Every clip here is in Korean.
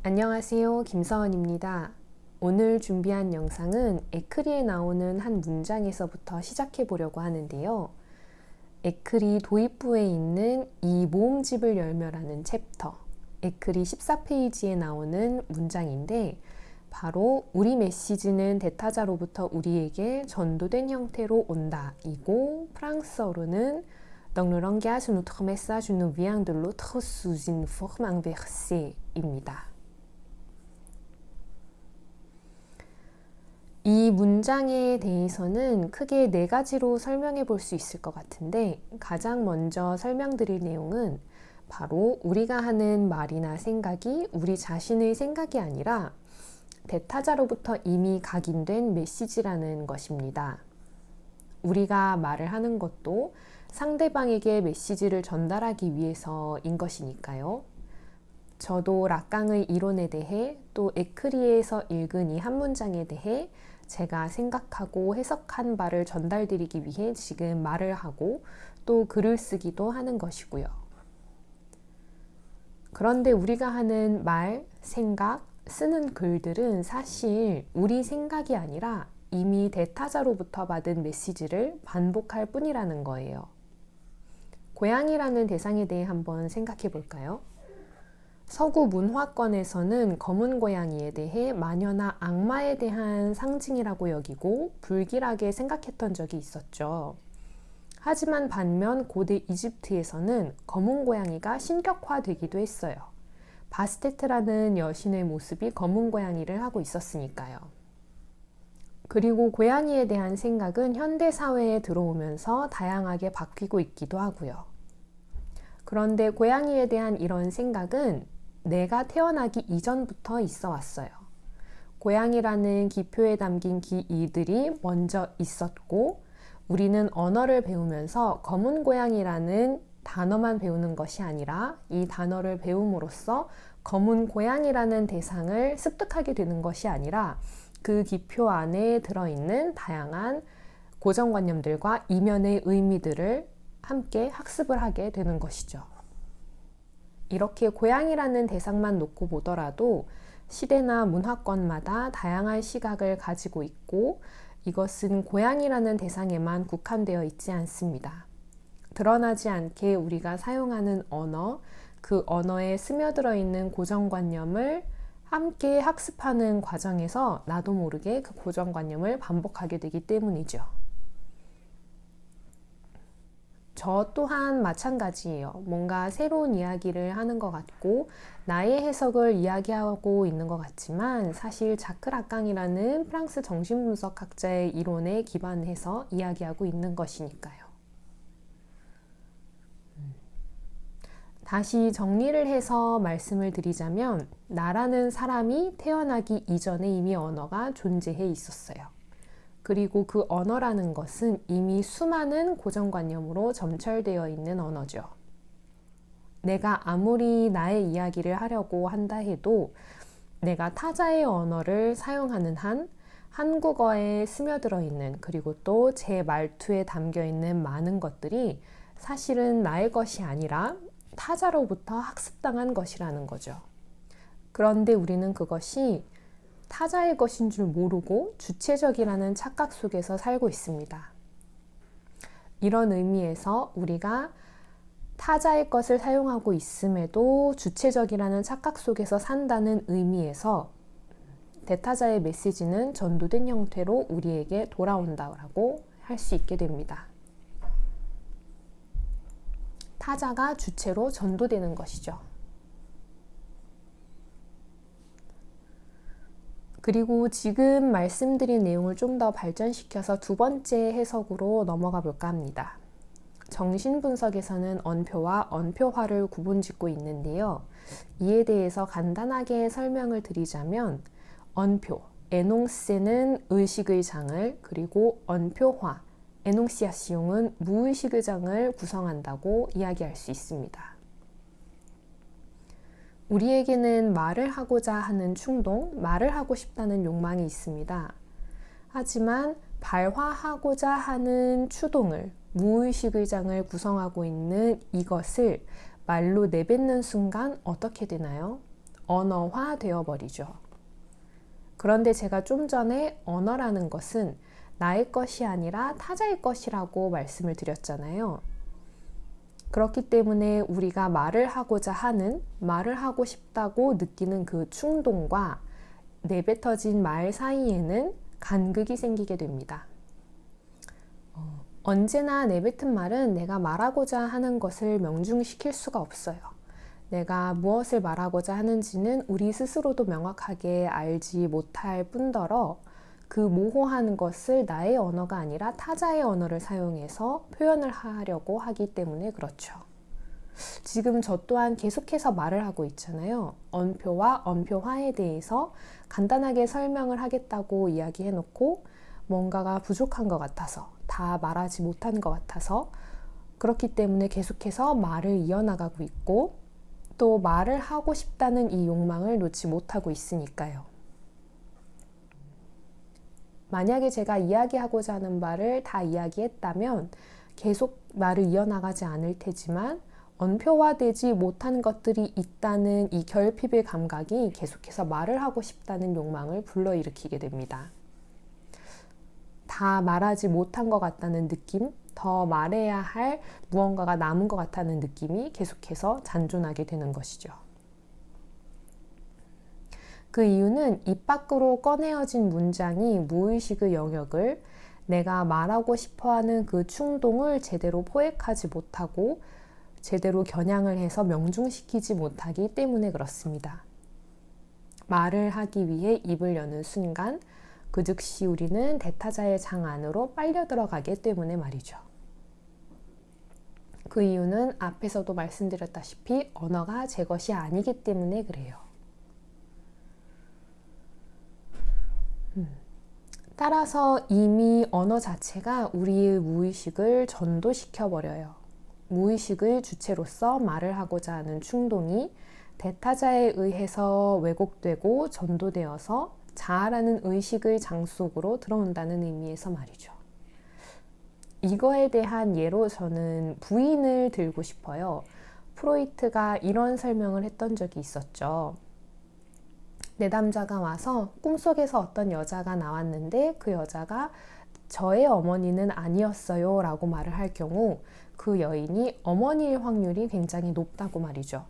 안녕하세요. 김서원입니다. 오늘 준비한 영상은 에크리에 나오는 한 문장에서부터 시작해 보려고 하는데요. 에크리 도입부에 있는 이 모음집을 열며라는 챕터, 에크리 14페이지에 나오는 문장인데 바로 우리 메시지는 대타자로부터 우리에게 전도된 형태로 온다 이고 프랑스어로는 Donc le langage notre message nous vient de l'autre sous une forme inversée 입니다. 이 문장에 대해서는 크게 네 가지로 설명해 볼 수 있을 것 같은데 가장 먼저 설명드릴 내용은 바로 우리가 하는 말이나 생각이 우리 자신의 생각이 아니라 대타자로부터 이미 각인된 메시지라는 것입니다. 우리가 말을 하는 것도 상대방에게 메시지를 전달하기 위해서인 것이니까요. 저도 락강의 이론에 대해 또 에크리에서 읽은 이 한 문장에 대해 제가 생각하고 해석한 바를 전달드리기 위해 지금 말을 하고 또 글을 쓰기도 하는 것이고요. 그런데 우리가 하는 말, 생각, 쓰는 글들은 사실 우리 생각이 아니라 이미 대타자로부터 받은 메시지를 반복할 뿐이라는 거예요. 고양이라는 대상에 대해 한번 생각해 볼까요? 서구 문화권에서는 검은 고양이에 대해 마녀나 악마에 대한 상징이라고 여기고 불길하게 생각했던 적이 있었죠. 하지만 반면 고대 이집트에서는 검은 고양이가 신격화되기도 했어요. 바스테트라는 여신의 모습이 검은 고양이를 하고 있었으니까요. 그리고 고양이에 대한 생각은 현대 사회에 들어오면서 다양하게 바뀌고 있기도 하고요. 그런데 고양이에 대한 이런 생각은 내가 태어나기 이전부터 있어 왔어요. 고양이라는 기표에 담긴 기이들이 먼저 있었고 우리는 언어를 배우면서 검은 고양이라는 단어만 배우는 것이 아니라 이 단어를 배움으로써 검은 고양이라는 대상을 습득하게 되는 것이 아니라 그 기표 안에 들어있는 다양한 고정관념들과 이면의 의미들을 함께 학습을 하게 되는 것이죠. 이렇게 고양이라는 대상만 놓고 보더라도 시대나 문화권마다 다양한 시각을 가지고 있고 이것은 고양이라는 대상에만 국한되어 있지 않습니다. 드러나지 않게 우리가 사용하는 언어, 그 언어에 스며들어 있는 고정관념을 함께 학습하는 과정에서 나도 모르게 그 고정관념을 반복하게 되기 때문이죠. 저 또한 마찬가지예요. 뭔가 새로운 이야기를 하는 것 같고 나의 해석을 이야기하고 있는 것 같지만 사실 자크 락강이라는 프랑스 정신분석학자의 이론에 기반해서 이야기하고 있는 것이니까요. 다시 정리를 해서 말씀을 드리자면 나라는 사람이 태어나기 이전에 이미 언어가 존재해 있었어요. 그리고 그 언어라는 것은 이미 수많은 고정관념으로 점철되어 있는 언어죠. 내가 아무리 나의 이야기를 하려고 한다 해도 내가 타자의 언어를 사용하는 한 한국어에 스며들어 있는 그리고 또 제 말투에 담겨 있는 많은 것들이 사실은 나의 것이 아니라 타자로부터 학습당한 것이라는 거죠. 그런데 우리는 그것이 타자의 것인 줄 모르고 주체적이라는 착각 속에서 살고 있습니다. 이런 의미에서 우리가 타자의 것을 사용하고 있음에도 주체적이라는 착각 속에서 산다는 의미에서 대타자의 메시지는 전도된 형태로 우리에게 돌아온다고 할 수 있게 됩니다. 타자가 주체로 전도되는 것이죠. 그리고 지금 말씀드린 내용을 좀 더 발전시켜서 두 번째 해석으로 넘어가 볼까 합니다. 정신분석에서는 언표와 언표화를 구분짓고 있는데요. 이에 대해서 간단하게 설명을 드리자면 언표, 에농세는 의식의 장을 그리고 언표화, 에농시아시옹은 무의식의 장을 구성한다고 이야기할 수 있습니다. 우리에게는 말을 하고자 하는 충동, 말을 하고 싶다는 욕망이 있습니다. 하지만 발화하고자 하는 추동을, 무의식의 장을 구성하고 있는 이것을 말로 내뱉는 순간 어떻게 되나요? 언어화 되어버리죠. 그런데 제가 좀 전에 언어라는 것은 나의 것이 아니라 타자의 것이라고 말씀을 드렸잖아요. 그렇기 때문에 우리가 말을 하고자 하는, 말을 하고 싶다고 느끼는 그 충동과 내뱉어진 말 사이에는 간극이 생기게 됩니다. 언제나 내뱉은 말은 내가 말하고자 하는 것을 명중시킬 수가 없어요. 내가 무엇을 말하고자 하는지는 우리 스스로도 명확하게 알지 못할 뿐더러 그 모호한 것을 나의 언어가 아니라 타자의 언어를 사용해서 표현을 하려고 하기 때문에 그렇죠. 지금 저 또한 계속해서 말을 하고 있잖아요. 언표와 언표화에 대해서 간단하게 설명을 하겠다고 이야기해놓고 뭔가가 부족한 것 같아서, 다 말하지 못한 것 같아서, 그렇기 때문에 계속해서 말을 이어나가고 있고 또 말을 하고 싶다는 이 욕망을 놓지 못하고 있으니까요. 만약에 제가 이야기하고자 하는 바를 다 이야기했다면 계속 말을 이어나가지 않을 테지만 언표화되지 못한 것들이 있다는 이 결핍의 감각이 계속해서 말을 하고 싶다는 욕망을 불러일으키게 됩니다. 다 말하지 못한 것 같다는 느낌, 더 말해야 할 무언가가 남은 것 같다는 느낌이 계속해서 잔존하게 되는 것이죠. 그 이유는 입 밖으로 꺼내어진 문장이 무의식의 영역을, 내가 말하고 싶어하는 그 충동을 제대로 포획하지 못하고 제대로 겨냥을 해서 명중시키지 못하기 때문에 그렇습니다. 말을 하기 위해 입을 여는 순간 그 즉시 우리는 대타자의 장 안으로 빨려 들어가기 때문에 말이죠. 그 이유는 앞에서도 말씀드렸다시피 언어가 제 것이 아니기 때문에 그래요. 따라서 이미 언어 자체가 우리의 무의식을 전도시켜버려요. 무의식의 주체로서 말을 하고자 하는 충동이 대타자에 의해서 왜곡되고 전도되어서 자아라는 의식의 장 속으로 들어온다는 의미에서 말이죠. 이거에 대한 예로 저는 부인을 들고 싶어요. 프로이트가 이런 설명을 했던 적이 있었죠. 내담자가 와서 꿈속에서 어떤 여자가 나왔는데 그 여자가 저의 어머니는 아니었어요 라고 말을 할 경우 그 여인이 어머니일 확률이 굉장히 높다고 말이죠.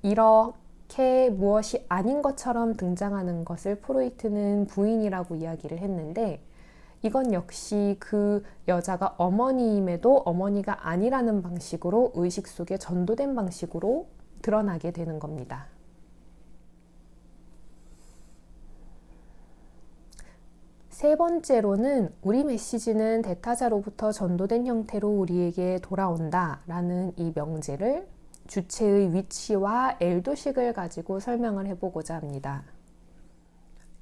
이렇게 무엇이 아닌 것처럼 등장하는 것을 프로이트는 부인이라고 이야기를 했는데 이건 역시 그 여자가 어머니임에도 어머니가 아니라는 방식으로 의식 속에 전도된 방식으로 드러나게 되는 겁니다. 세 번째로는 우리 메시지는 대타자로부터 전도된 형태로 우리에게 돌아온다 라는 이 명제를 주체의 위치와 엘도식을 가지고 설명을 해보고자 합니다.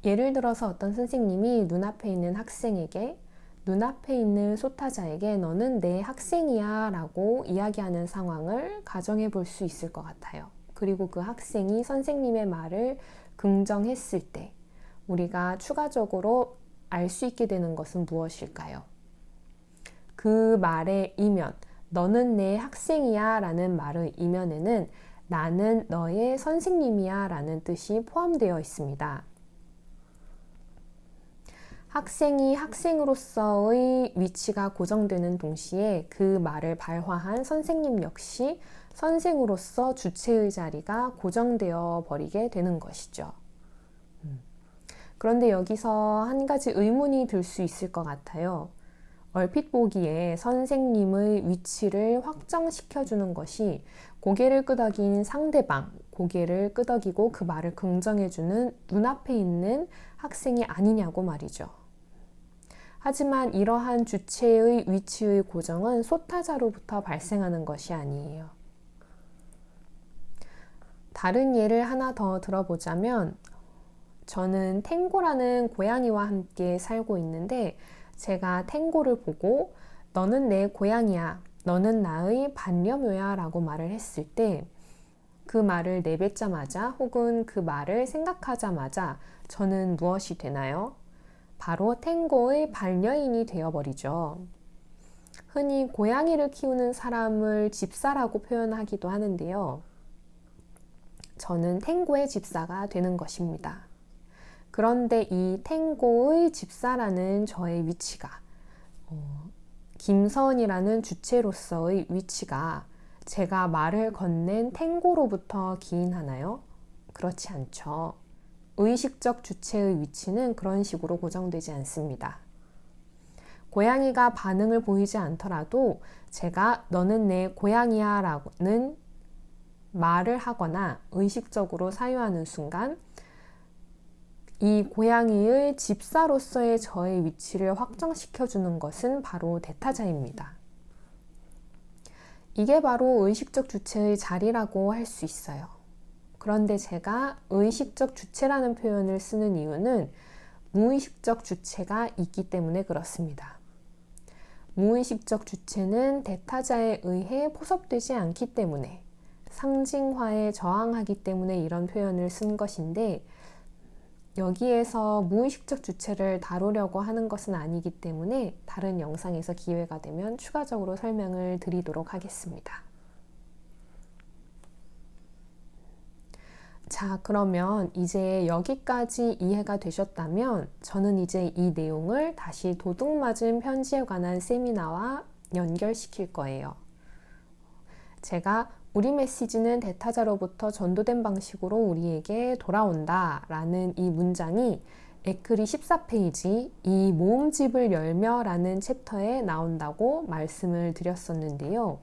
예를 들어서 어떤 선생님이 눈앞에 있는 학생에게, 눈앞에 있는 소타자에게 너는 내 학생이야 라고 이야기하는 상황을 가정해 볼 수 있을 것 같아요. 그리고 그 학생이 선생님의 말을 긍정했을 때 우리가 추가적으로 알 수 있게 되는 것은 무엇일까요? 그 말의 이면, 너는 내 학생이야 라는 말의 이면에는 나는 너의 선생님이야 라는 뜻이 포함되어 있습니다. 학생이 학생으로서의 위치가 고정되는 동시에 그 말을 발화한 선생님 역시 선생으로서 주체의 자리가 고정되어 버리게 되는 것이죠. 그런데 여기서 한 가지 의문이 들 수 있을 것 같아요. 얼핏 보기에 선생님의 위치를 확정시켜주는 것이 고개를 끄덕인 상대방, 고개를 끄덕이고 그 말을 긍정해주는 눈앞에 있는 학생이 아니냐고 말이죠. 하지만 이러한 주체의 위치의 고정은 소타자로부터 발생하는 것이 아니에요. 다른 예를 하나 더 들어보자면 저는 탱고라는 고양이와 함께 살고 있는데 제가 탱고를 보고 너는 내 고양이야, 너는 나의 반려묘야 라고 말을 했을 때 그 말을 내뱉자마자 혹은 그 말을 생각하자마자 저는 무엇이 되나요? 바로 탱고의 반려인이 되어버리죠. 흔히 고양이를 키우는 사람을 집사라고 표현하기도 하는데요. 저는 탱고의 집사가 되는 것입니다. 그런데 이 탱고의 집사라는 저의 위치가 김서은이라는 주체로서의 위치가 제가 말을 건넨 탱고로부터 기인하나요? 그렇지 않죠. 의식적 주체의 위치는 그런 식으로 고정되지 않습니다. 고양이가 반응을 보이지 않더라도 제가 너는 내 고양이야 라는 말을 하거나 의식적으로 사유하는 순간 이 고양이의 집사로서의 저의 위치를 확정시켜주는 것은 바로 대타자입니다. 이게 바로 의식적 주체의 자리라고 할 수 있어요. 그런데 제가 의식적 주체라는 표현을 쓰는 이유는 무의식적 주체가 있기 때문에 그렇습니다. 무의식적 주체는 대타자에 의해 포섭되지 않기 때문에 상징화에 저항하기 때문에 이런 표현을 쓴 것인데 여기에서 무의식적 주체를 다루려고 하는 것은 아니기 때문에 다른 영상에서 기회가 되면 추가적으로 설명을 드리도록 하겠습니다. 자, 그러면 이제 여기까지 이해가 되셨다면 저는 이제 이 내용을 다시 도둑맞은 편지에 관한 세미나와 연결시킬 거예요. 제가 우리 메시지는 대타자로부터 전도된 방식으로 우리에게 돌아온다 라는 이 문장이 에크리 14페이지 이 모음집을 열며 라는 챕터에 나온다고 말씀을 드렸었는데요.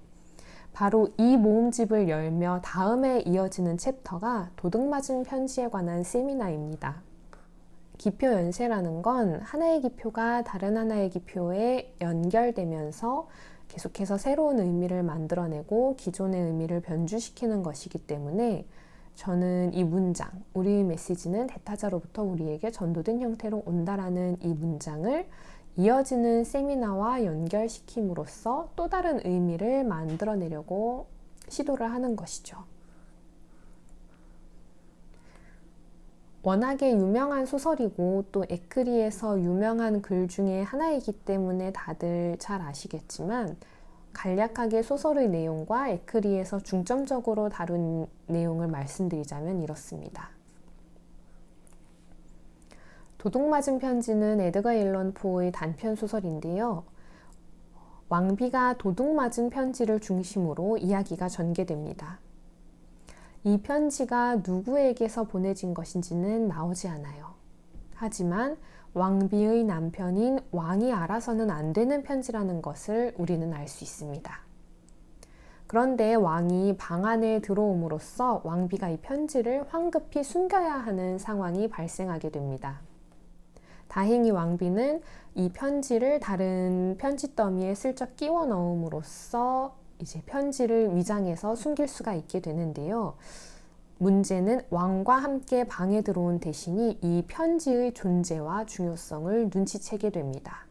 바로 이 모음집을 열며 다음에 이어지는 챕터가 도둑맞은 편지에 관한 세미나입니다. 기표 연쇄라는 건 하나의 기표가 다른 하나의 기표에 연결되면서 계속해서 새로운 의미를 만들어내고 기존의 의미를 변주시키는 것이기 때문에 저는 이 문장, 우리의 메시지는 대타자로부터 우리에게 전도된 형태로 온다라는 이 문장을 이어지는 세미나와 연결시킴으로써 또 다른 의미를 만들어내려고 시도를 하는 것이죠. 워낙에 유명한 소설이고 또 에크리에서 유명한 글 중에 하나이기 때문에 다들 잘 아시겠지만 간략하게 소설의 내용과 에크리에서 중점적으로 다룬 내용을 말씀드리자면 이렇습니다. 도둑맞은 편지는 에드거 앨런 포의 단편 소설인데요. 왕비가 도둑맞은 편지를 중심으로 이야기가 전개됩니다. 이 편지가 누구에게서 보내진 것인지는 나오지 않아요. 하지만 왕비의 남편인 왕이 알아서는 안 되는 편지라는 것을 우리는 알 수 있습니다. 그런데 왕이 방 안에 들어옴으로써 왕비가 이 편지를 황급히 숨겨야 하는 상황이 발생하게 됩니다. 다행히 왕비는 이 편지를 다른 편지 더미에 슬쩍 끼워 넣음으로써 이제 편지를 위장해서 숨길 수가 있게 되는데요. 문제는 왕과 함께 방에 들어온 대신이 이 편지의 존재와 중요성을 눈치채게 됩니다.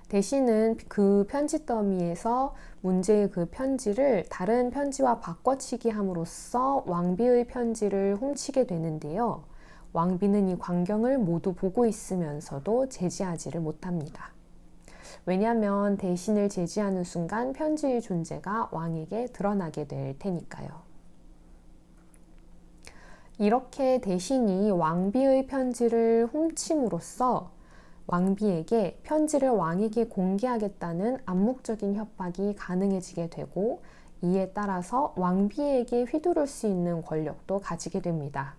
대신은 그 편지 더미에서 문제의 그 편지를 다른 편지와 바꿔치기 함으로써 왕비의 편지를 훔치게 되는데요. 왕비는 이 광경을 모두 보고 있으면서도 제지하지를 못합니다. 왜냐하면 대신을 제지하는 순간 편지의 존재가 왕에게 드러나게 될 테니까요. 이렇게 대신이 왕비의 편지를 훔침으로써 왕비에게 편지를 왕에게 공개하겠다는 암묵적인 협박이 가능해지게 되고 이에 따라서 왕비에게 휘두를 수 있는 권력도 가지게 됩니다.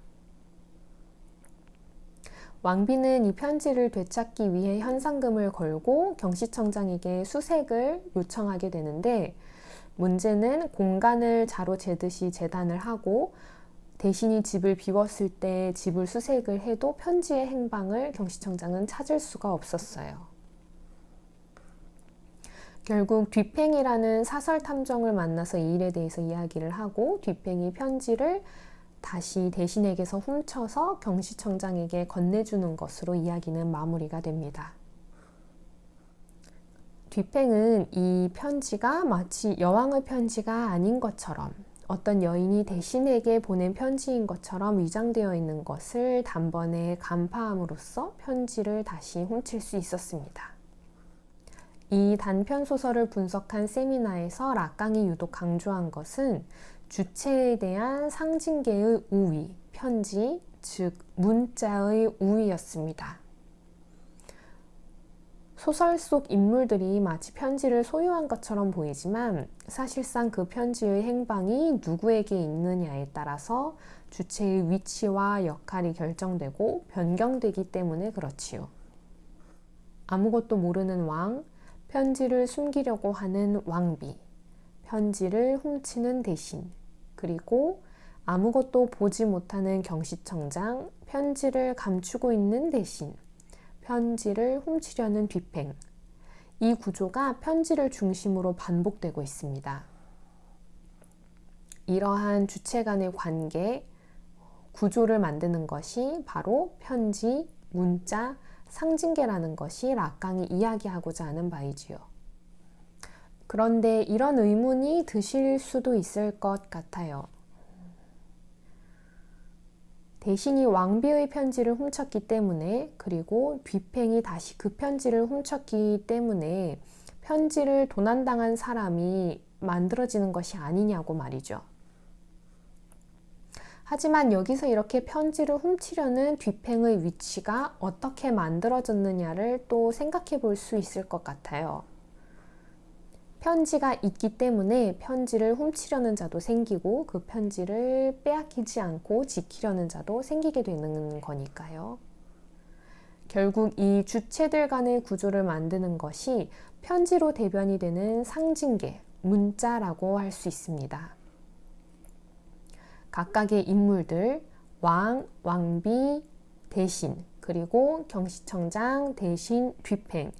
왕비는 이 편지를 되찾기 위해 현상금을 걸고 경시청장에게 수색을 요청하게 되는데 문제는 공간을 자로 재듯이 재단을 하고 대신이 집을 비웠을 때 집을 수색을 해도 편지의 행방을 경시청장은 찾을 수가 없었어요. 결국 뒷팽이라는 사설 탐정을 만나서 이 일에 대해서 이야기를 하고 뒷팽이 편지를 다시 대신에게서 훔쳐서 경시청장에게 건네주는 것으로 이야기는 마무리가 됩니다. 뒷팽은 이 편지가 마치 여왕의 편지가 아닌 것처럼 어떤 여인이 대신에게 보낸 편지인 것처럼 위장되어 있는 것을 단번에 간파함으로써 편지를 다시 훔칠 수 있었습니다. 이 단편 소설을 분석한 세미나에서 락강이 유독 강조한 것은 주체에 대한 상징계의 우위, 편지, 즉 문자의 우위였습니다. 소설 속 인물들이 마치 편지를 소유한 것처럼 보이지만 사실상 그 편지의 행방이 누구에게 있느냐에 따라서 주체의 위치와 역할이 결정되고 변경되기 때문에 그렇지요. 아무것도 모르는 왕, 편지를 숨기려고 하는 왕비, 편지를 훔치는 대신, 그리고 아무것도 보지 못하는 경시청장, 편지를 감추고 있는 대신, 편지를 훔치려는 뒤팽. 이 구조가 편지를 중심으로 반복되고 있습니다. 이러한 주체 간의 관계, 구조를 만드는 것이 바로 편지, 문자, 상징계라는 것이 락강이 이야기하고자 하는 바이지요. 그런데 이런 의문이 드실 수도 있을 것 같아요. 대신이 왕비의 편지를 훔쳤기 때문에, 그리고 뒤팽이 다시 그 편지를 훔쳤기 때문에 편지를 도난당한 사람이 만들어지는 것이 아니냐고 말이죠. 하지만 여기서 이렇게 편지를 훔치려는 뒤팽의 위치가 어떻게 만들어졌느냐를 또 생각해 볼 수 있을 것 같아요. 편지가 있기 때문에 편지를 훔치려는 자도 생기고 그 편지를 빼앗기지 않고 지키려는 자도 생기게 되는 거니까요. 결국 이 주체들 간의 구조를 만드는 것이 편지로 대변이 되는 상징계, 문자라고 할 수 있습니다. 각각의 인물들, 왕, 왕비, 대신, 그리고 경시청장, 대신, 뒤팽,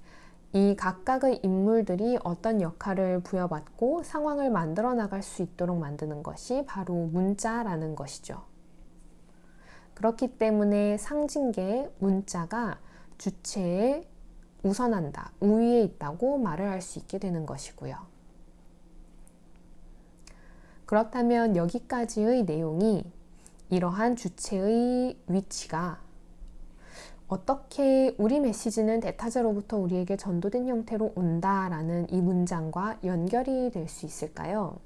이 각각의 인물들이 어떤 역할을 부여받고 상황을 만들어 나갈 수 있도록 만드는 것이 바로 문자라는 것이죠. 그렇기 때문에 상징계, 문자가 주체에 우선한다, 우위에 있다고 말을 할 수 있게 되는 것이고요. 그렇다면 여기까지의 내용이 이러한 주체의 위치가 어떻게 우리 메시지는 대타자로부터 우리에게 전도된 형태로 온다라는 이 문장과 연결이 될 수 있을까요?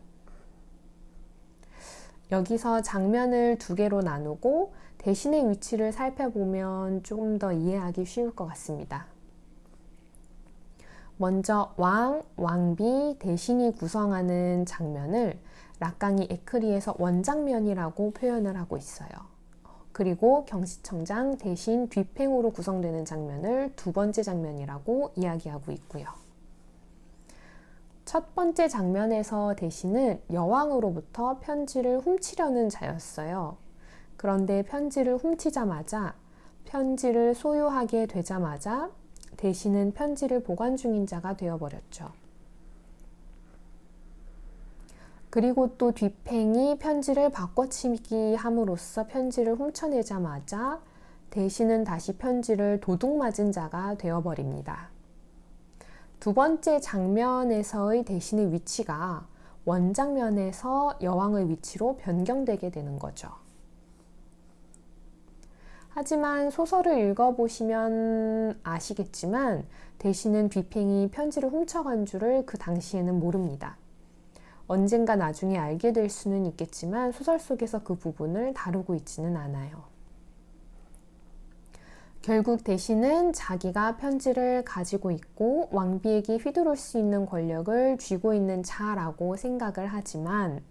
여기서 장면을 두 개로 나누고 대신의 위치를 살펴보면 조금 더 이해하기 쉬울 것 같습니다. 먼저 왕, 왕비, 대신이 구성하는 장면을 락강이 에크리에서 원장면이라고 표현을 하고 있어요. 그리고 경시청장, 대신, 뒤팽으로 구성되는 장면을 두 번째 장면이라고 이야기하고 있고요. 첫 번째 장면에서 대신은 여왕으로부터 편지를 훔치려는 자였어요. 그런데 편지를 훔치자마자, 편지를 소유하게 되자마자 대신은 편지를 보관 중인 자가 되어버렸죠. 그리고 또 뒤팽이 편지를 바꿔치기 함으로써 편지를 훔쳐내자마자 대신은 다시 편지를 도둑 맞은 자가 되어버립니다. 두 번째 장면에서의 대신의 위치가 원장면에서 여왕의 위치로 변경되게 되는 거죠. 하지만 소설을 읽어보시면 아시겠지만 대신은 뒤팽이 편지를 훔쳐간 줄을 그 당시에는 모릅니다. 언젠가 나중에 알게 될 수는 있겠지만 소설 속에서 그 부분을 다루고 있지는 않아요. 결국 대신은 자기가 편지를 가지고 있고 왕비에게 휘두를 수 있는 권력을 쥐고 있는 자라고 생각을 하지만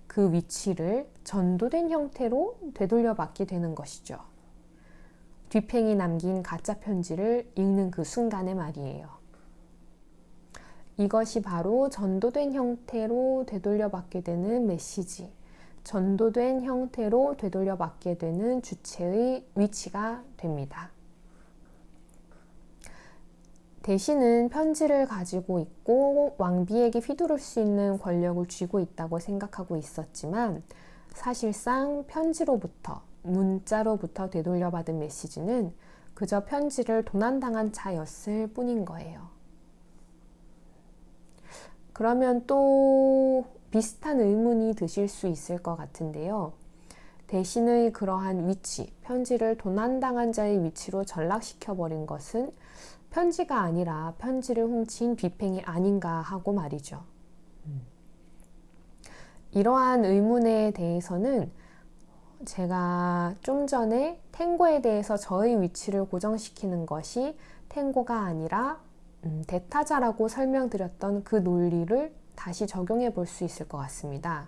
그 위치를 전도된 형태로 되돌려받게 되는 것이죠. 뒤팽이 남긴 가짜 편지를 읽는 그 순간에 말이에요. 이것이 바로 전도된 형태로 되돌려받게 되는 메시지, 전도된 형태로 되돌려받게 되는 주체의 위치가 됩니다. 대신은 편지를 가지고 있고 왕비에게 휘두를 수 있는 권력을 쥐고 있다고 생각하고 있었지만 사실상 편지로부터, 문자로부터 되돌려받은 메시지는 그저 편지를 도난당한 자였을 뿐인 거예요. 그러면 또 비슷한 의문이 드실 수 있을 것 같은데요. 대신의 그러한 위치, 편지를 도난당한 자의 위치로 전락시켜버린 것은 편지가 아니라 편지를 훔친 뒤팽이 아닌가 하고 말이죠. 이러한 의문에 대해서는 제가 좀 전에 탱고에 대해서 저의 위치를 고정시키는 것이 탱고가 아니라 대타자라고 설명드렸던 그 논리를 다시 적용해 볼 수 있을 것 같습니다.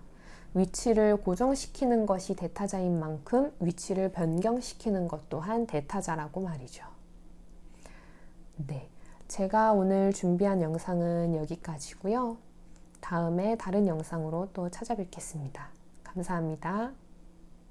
위치를 고정시키는 것이 대타자인 만큼 위치를 변경시키는 것 또한 대타자라고 말이죠. 네, 제가 오늘 준비한 영상은 여기까지고요. 다음에 다른 영상으로 또 찾아뵙겠습니다. 감사합니다.